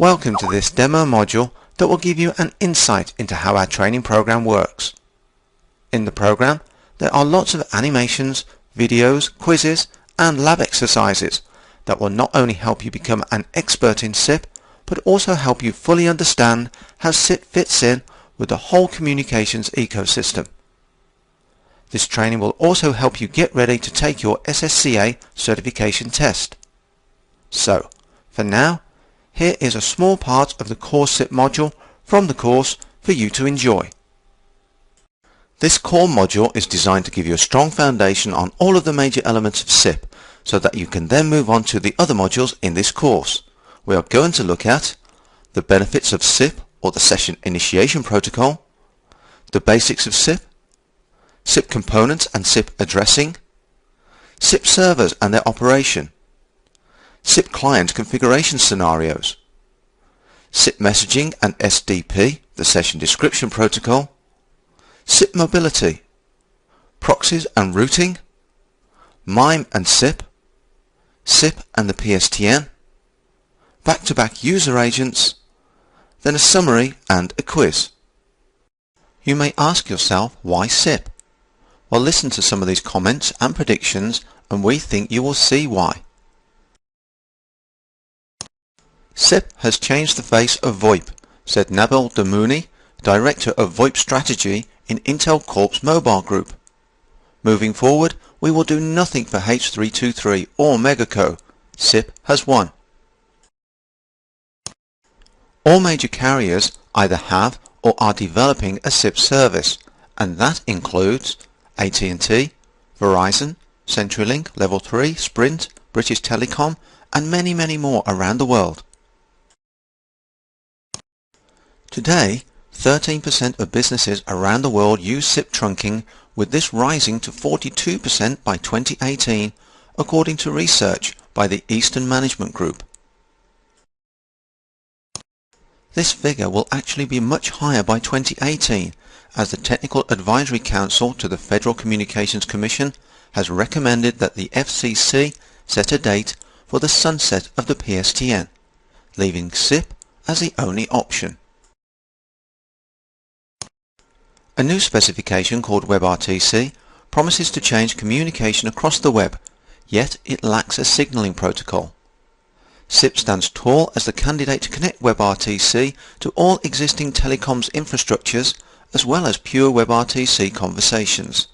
Welcome to this demo module that will give you an insight into how our training program works. In the program, there are lots of animations, videos, quizzes and lab exercises that will not only help you become an expert in SIP, but also help you fully understand how SIP fits in with the whole communications ecosystem. This training will also help you get ready to take your SSCA certification test. So, for now, here is a small part of the core SIP module from the course for you to enjoy. This core module is designed to give you a strong foundation on all of the major elements of SIP, so that you can then move on to the other modules in this course. We are going to look at the benefits of SIP or the Session Initiation Protocol, the basics of SIP, SIP components and SIP addressing, SIP servers and their operation, SIP client configuration scenarios, SIP messaging and SDP, the Session Description Protocol, SIP mobility, proxies and routing, MIME and SIP, SIP and the PSTN, back-to-back user agents, then a summary and a quiz. You may ask yourself, why SIP? Well, listen to some of these comments and predictions and we think you will see why. SIP has changed the face of VoIP, said Nabil Damouni, Director of VoIP Strategy in Intel Corp's Mobile Group. Moving forward, we will do nothing for H323 or Megaco. SIP has won. All major carriers either have or are developing a SIP service, and that includes AT&T, Verizon, CenturyLink, Level 3, Sprint, British Telecom, and many, many more around the world. Today, 13% of businesses around the world use SIP trunking, with this rising to 42% by 2018, according to research by the Eastern Management Group. This figure will actually be much higher by 2018, as the Technical Advisory Council to the Federal Communications Commission has recommended that the FCC set a date for the sunset of the PSTN, leaving SIP as the only option. A new specification called WebRTC promises to change communication across the web, yet it lacks a signaling protocol. SIP stands tall as the candidate to connect WebRTC to all existing telecoms infrastructures, as well as pure WebRTC conversations.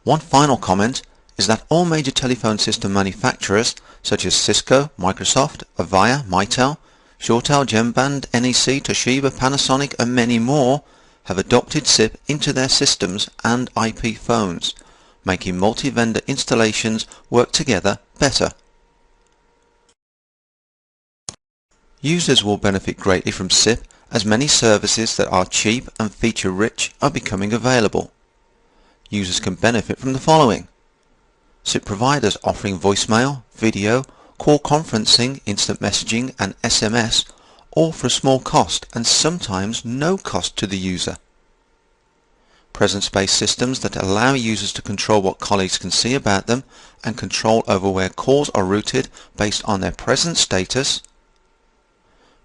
One final comment is that all major telephone system manufacturers such as Cisco, Microsoft, Avaya, Mitel, ShoreTel, Genband, NEC, Toshiba, Panasonic and many more have adopted SIP into their systems and IP phones, making multi-vendor installations work together better. Users will benefit greatly from SIP, as many services that are cheap and feature-rich are becoming available. Users can benefit from the following: SIP providers offering voicemail, video, call conferencing, instant messaging and SMS, all for a small cost and sometimes no cost to the user. Presence-based systems that allow users to control what colleagues can see about them and control over where calls are routed based on their presence status.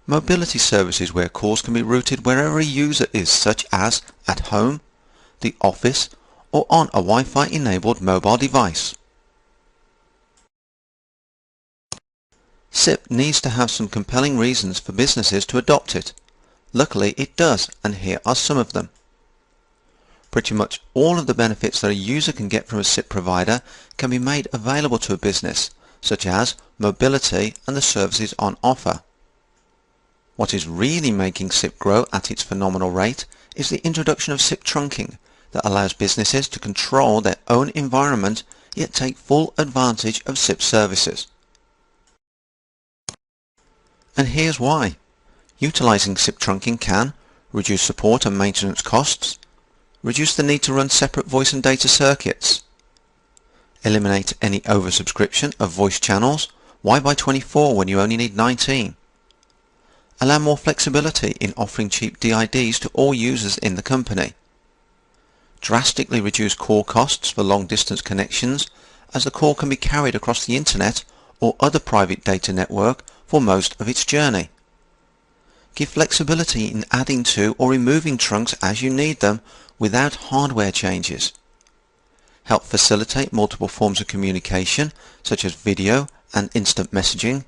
Mobility services where calls can be routed wherever a user is, such as at home, the office, or on a Wi-Fi enabled mobile device. SIP needs to have some compelling reasons for businesses to adopt it. Luckily it does, and here are some of them. Pretty much all of the benefits that a user can get from a SIP provider can be made available to a business, such as mobility and the services on offer. What is really making SIP grow at its phenomenal rate is the introduction of SIP trunking that allows businesses to control their own environment yet take full advantage of SIP services. And here's why. Utilizing SIP trunking can reduce support and maintenance costs, reduce the need to run separate voice and data circuits, eliminate any oversubscription of voice channels, why buy 24 when you only need 19, allow more flexibility in offering cheap DIDs to all users in the company, drastically reduce call costs for long distance connections, as the call can be carried across the internet or other private data network for most of its journey. Give flexibility in adding to or removing trunks as you need them without hardware changes. Help facilitate multiple forms of communication such as video and instant messaging.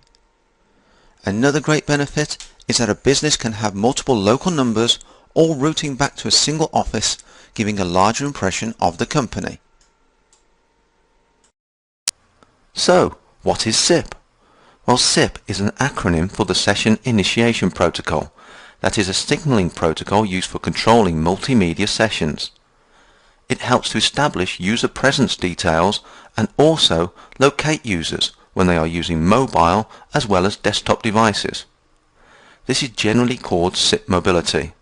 Another great benefit is that a business can have multiple local numbers all routing back to a single office, giving a larger impression of the company. So, what is SIP? Well, SIP is an acronym for the Session Initiation Protocol. That is a signaling protocol used for controlling multimedia sessions. It helps to establish user presence details and also locate users when they are using mobile as well as desktop devices. This is generally called SIP mobility.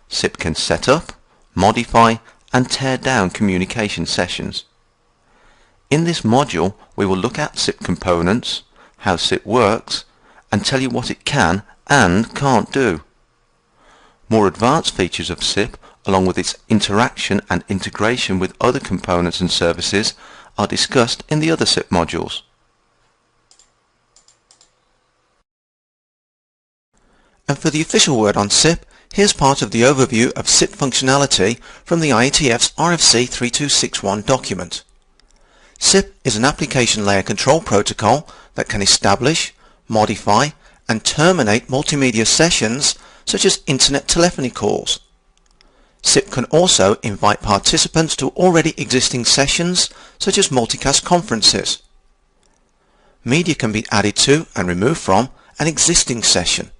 SIP can set up, modify and tear down communication sessions. In this module we will look at SIP components, how SIP works, and tell you what it can and can't do. More advanced features of SIP, along with its interaction and integration with other components and services, are discussed in the other SIP modules. And for the official word on SIP, here's part of the overview of SIP functionality from the IETF's RFC 3261 document. SIP is an application layer control protocol that can establish, modify and terminate multimedia sessions such as internet telephony calls. SIP can also invite participants to already existing sessions such as multicast conferences. Media can be added to and removed from an existing session.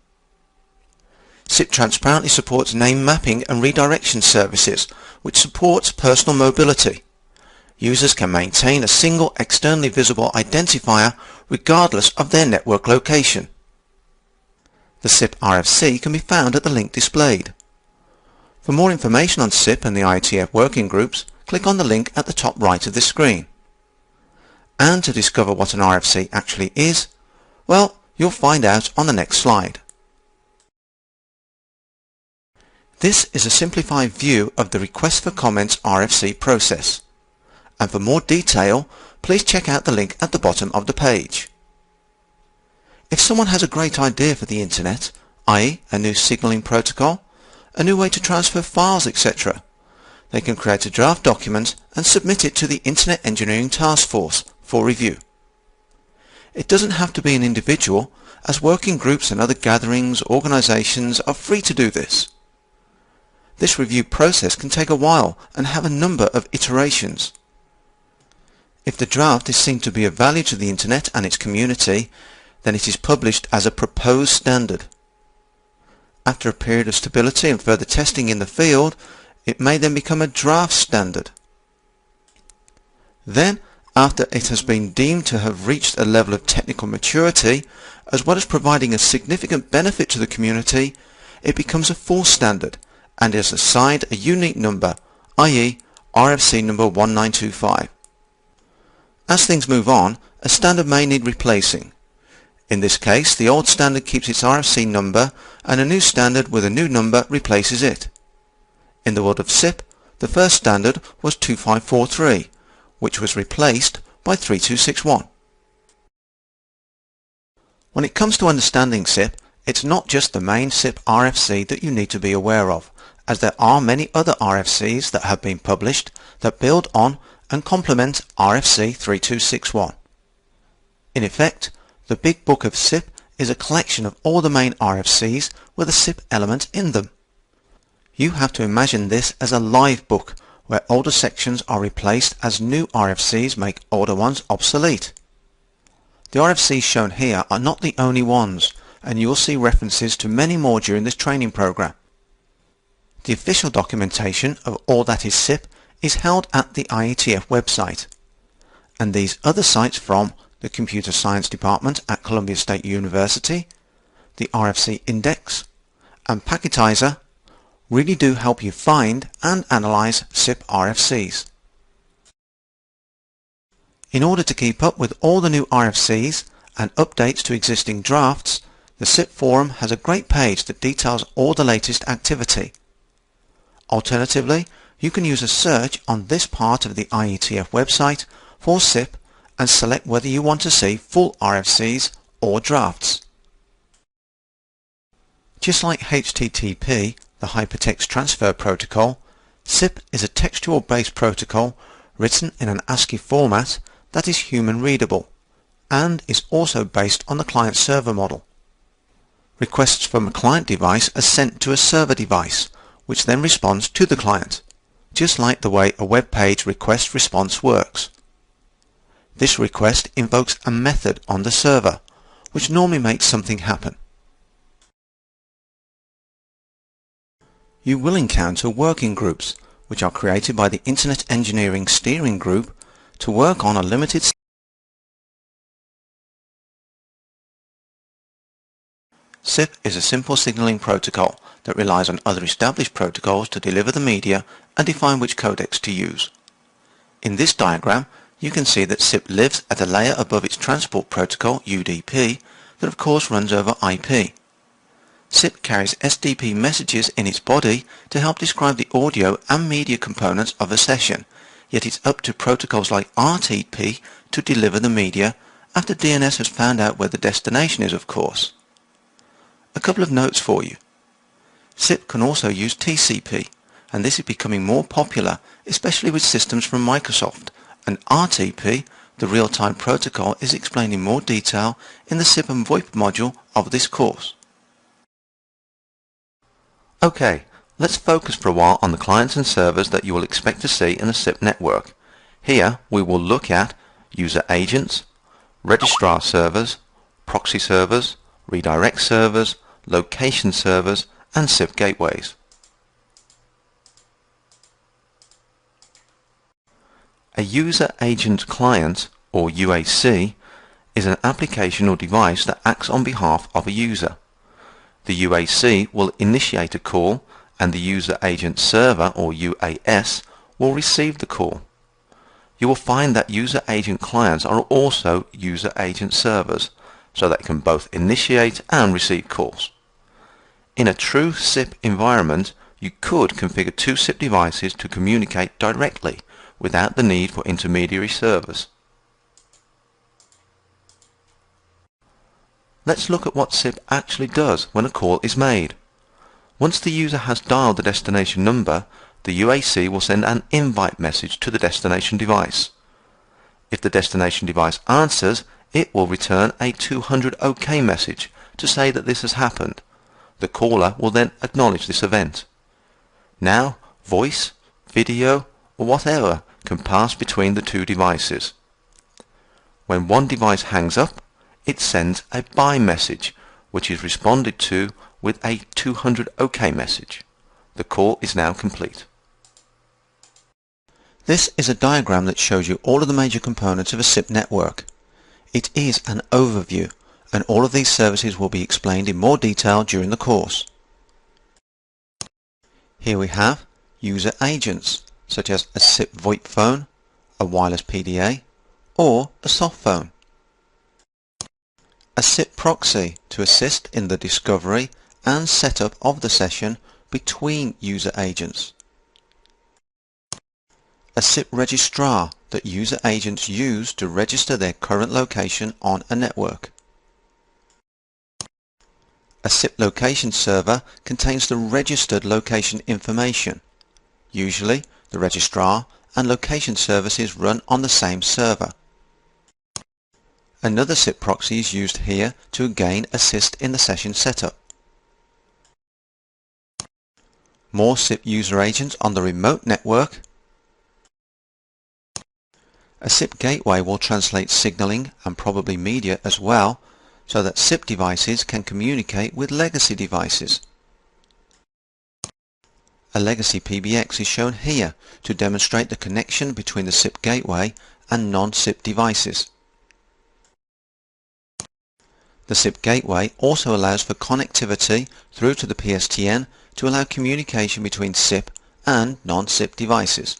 SIP transparently supports name mapping and redirection services, which supports personal mobility. Users can maintain a single externally visible identifier regardless of their network location. The SIP RFC can be found at the link displayed. For more information on SIP and the IETF working groups, click on the link at the top right of this screen. And to discover what an RFC actually is, well, you'll find out on the next slide. This is a simplified view of the Request for Comments RFC process. And for more detail, please check out the link at the bottom of the page. If someone has a great idea for the Internet, i.e. a new signaling protocol, a new way to transfer files, etc., they can create a draft document and submit it to the Internet Engineering Task Force for review. It doesn't have to be an individual, as working groups and other gatherings, organizations are free to do this. This review process can take a while and have a number of iterations. If the draft is seen to be of value to the Internet and its community, then it is published as a proposed standard. After a period of stability and further testing in the field, it may then become a draft standard. Then, after it has been deemed to have reached a level of technical maturity, as well as providing a significant benefit to the community, it becomes a full standard and is assigned a unique number, i.e. RFC number 1925. As things move on, a standard may need replacing. In this case, the old standard keeps its RFC number and a new standard with a new number replaces it. In the world of SIP, the first standard was 2543, which was replaced by 3261. When it comes to understanding SIP, it's not just the main SIP RFC that you need to be aware of, as there are many other RFCs that have been published that build on and complement RFC 3261. In effect, the Big Book of SIP is a collection of all the main RFCs with a SIP element in them. You have to imagine this as a live book where older sections are replaced as new RFCs make older ones obsolete. The RFCs shown here are not the only ones, and you will see references to many more during this training program. The official documentation of all that is SIP is held at the IETF website, and these other sites from the Computer Science Department at Columbia State University, the RFC Index, and Packetizer really do help you find and analyze SIP RFCs. In order to keep up with all the new RFCs and updates to existing drafts, the SIP forum has a great page that details all the latest activity. Alternatively, you can use a search on this part of the IETF website for SIP and select whether you want to see full RFCs or drafts. Just like HTTP, the Hypertext Transfer Protocol, SIP is a textual-based protocol written in an ASCII format that is human-readable and is also based on the client-server model. Requests from a client device are sent to a server device, which then responds to the client, just like the way a web page request response works. This request invokes a method on the server, which normally makes something happen. You will encounter working groups, which are created by the Internet Engineering Steering Group to work on a limited. SIP is a simple signaling protocol that relies on other established protocols to deliver the media and define which codecs to use. In this diagram, you can see that SIP lives at a layer above its transport protocol, UDP, that of course runs over IP. SIP carries SDP messages in its body to help describe the audio and media components of a session, yet it's up to protocols like RTP to deliver the media after DNS has found out where the destination is, of course. A couple of notes for you. SIP can also use TCP, and this is becoming more popular, especially with systems from Microsoft, and RTP, the real-time protocol, is explained in more detail in the SIP and VoIP module of this course. Okay, let's focus for a while on the clients and servers that you will expect to see in a SIP network. Here we will look at user agents, registrar servers, proxy servers, redirect servers, location servers, and SIP gateways. A user agent client, or UAC, is an application or device that acts on behalf of a user. The UAC will initiate a call, and the user agent server, or UAS, will receive the call. You will find that user agent clients are also user agent servers, so they can both initiate and receive calls. In a true SIP environment, you could configure two SIP devices to communicate directly without the need for intermediary servers. Let's look at what SIP actually does when a call is made. Once the user has dialed the destination number, the UAC will send an invite message to the destination device. If the destination device answers, it will return a 200 OK message to say that this has happened. The caller will then acknowledge this event. Now, voice, video, or whatever can pass between the two devices. When one device hangs up, it sends a bye message, which is responded to with a 200 OK message. The call is now complete. This is a diagram that shows you all of the major components of a SIP network. It is an overview, and all of these services will be explained in more detail during the course. Here we have user agents, such as a SIP VoIP phone, a wireless PDA, or a soft phone. A SIP proxy to assist in the discovery and setup of the session between user agents. A SIP registrar that user agents use to register their current location on a network. A SIP location server contains the registered location information. Usually, the registrar and location services run on the same server. Another SIP proxy is used here to again assist in the session setup. More SIP user agents on the remote network. A SIP gateway will translate signaling and probably media as well, so that SIP devices can communicate with legacy devices. A legacy PBX is shown here to demonstrate the connection between the SIP gateway and non-SIP devices. The SIP gateway also allows for connectivity through to the PSTN to allow communication between SIP and non-SIP devices.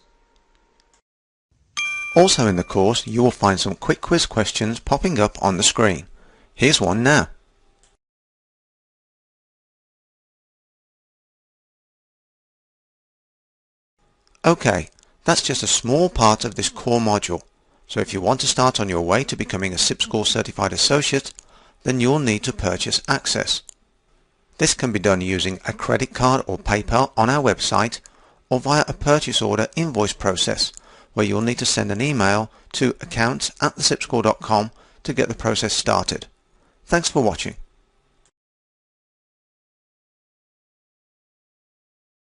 Also in the course, you will find some quick quiz questions popping up on the screen. Here's one now. Okay, that's just a small part of this core module. So if you want to start on your way to becoming a SSCA Certified Associate, then you'll need to purchase access. This can be done using a credit card or PayPal on our website, or via a purchase order invoice process, where you'll need to send an email to accounts@thesipscore.com to get the process started. Thanks for watching.